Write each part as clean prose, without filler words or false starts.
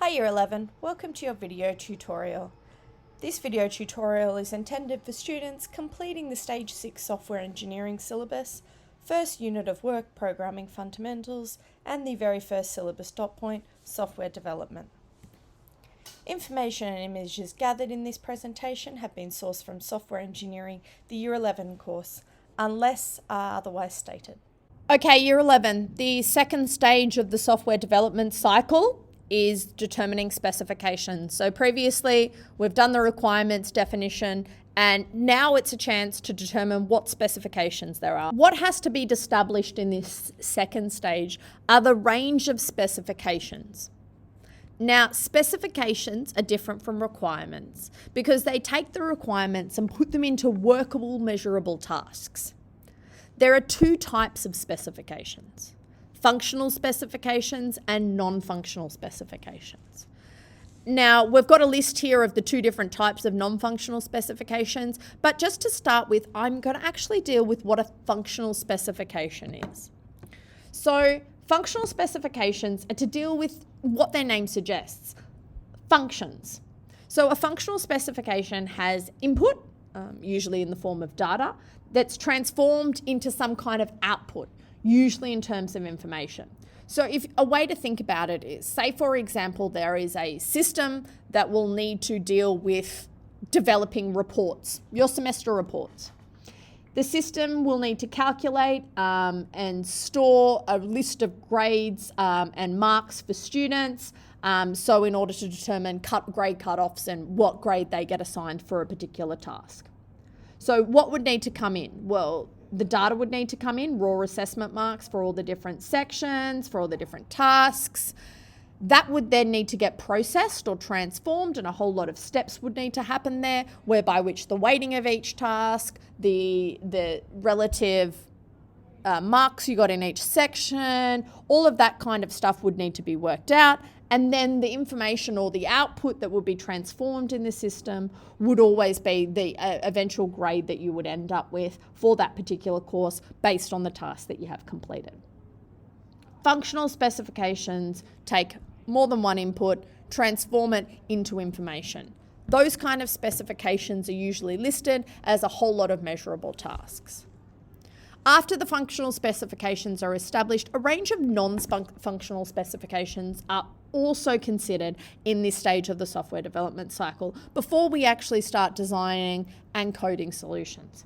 Hi Year 11, welcome to your video tutorial. This video tutorial is intended for students completing the Stage 6 Software Engineering syllabus, first unit of work Programming Fundamentals, and the very first syllabus dot point, Software Development. Information and images gathered in this presentation have been sourced from Software Engineering, the Year 11 course, unless otherwise stated. Okay, Year 11, the second stage of the software development cycle is determining specifications. So previously we've done the requirements definition, and now it's a chance to determine what specifications there are. What has to be established in this second stage are the range of specifications. Now, specifications are different from requirements because they take the requirements and put them into workable, measurable tasks. There are two types of specifications: functional specifications and non-functional specifications. Now, we've got a list here of the two different types of non-functional specifications, but just to start with, I'm going to actually deal with what a functional specification is. So, functional specifications are to deal with what their name suggests, functions. So, a functional specification has input, usually in the form of data, that's transformed into some kind of output, usually in terms of information. So if a way to think about it is, say for example, there is a system that will need to deal with developing reports, your semester reports. The system will need to calculate and store a list of grades and marks for students. So in order to determine grade cutoffs and what grade they get assigned for a particular task. So what would need to come in? Well, the data would need to come in, raw assessment marks for all the different sections, for all the different tasks. That would then need to get processed or transformed, and a whole lot of steps would need to happen there, whereby which the weighting of each task, the relative marks you got in each section, all of that kind of stuff would need to be worked out. And then the information or the output that would be transformed in the system would always be the eventual grade that you would end up with for that particular course based on the task that you have completed. Functional specifications take more than one input, transform it into information. Those kind of specifications are usually listed as a whole lot of measurable tasks. After the functional specifications are established, a range of non-functional specifications are also considered in this stage of the software development cycle before we actually start designing and coding solutions.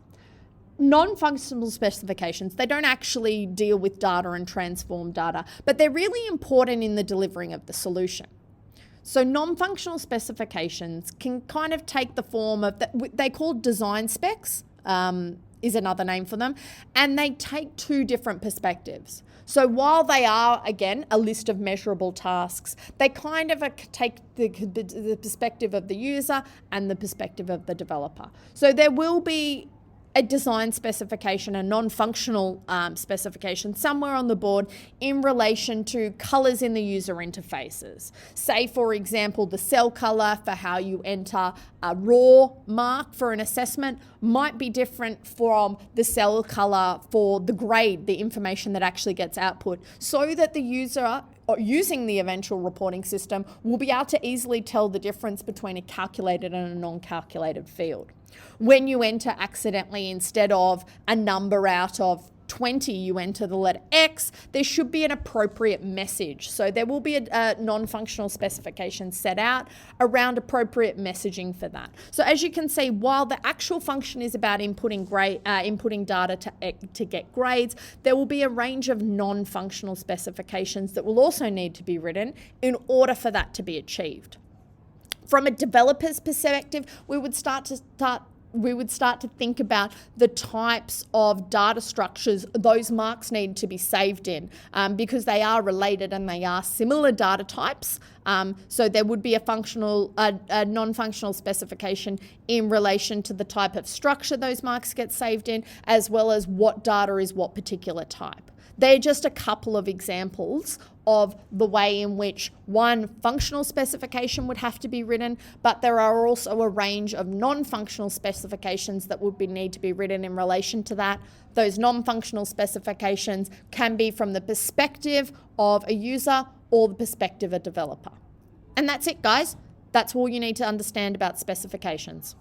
Non-functional specifications, they don't actually deal with data and transform data, but they're really important in the delivering of the solution. So non-functional specifications can kind of take the form of, they call design specs, is another name for them, and they take two different perspectives. So while they are, again, a list of measurable tasks, they kind of take the perspective of the user and the perspective of the developer. So there will be a design specification, a non-functional specification somewhere on the board in relation to colors in the user interfaces. Say, for example, the cell color for how you enter a raw mark for an assessment might be different from the cell color for the grade, the information that actually gets output, so that the user using the eventual reporting system will be able to easily tell the difference between a calculated and a non-calculated field. When you enter accidentally, instead of a number out of 20, you enter the letter X, there should be an appropriate message. So there will be a non-functional specification set out around appropriate messaging for that. So as you can see, while the actual function is about inputting data to get grades, there will be a range of non-functional specifications that will also need to be written in order for that to be achieved. From a developer's perspective, we would start to think about the types of data structures those marks need to be saved in, because they are related and they are similar data types. So there would be a non-functional specification in relation to the type of structure those marks get saved in, as well as what data is what particular type. They're just a couple of examples of the way in which one functional specification would have to be written, but there are also a range of non-functional specifications that would need to be written in relation to that. Those non-functional specifications can be from the perspective of a user or the perspective of a developer. And that's it, guys. That's all you need to understand about specifications.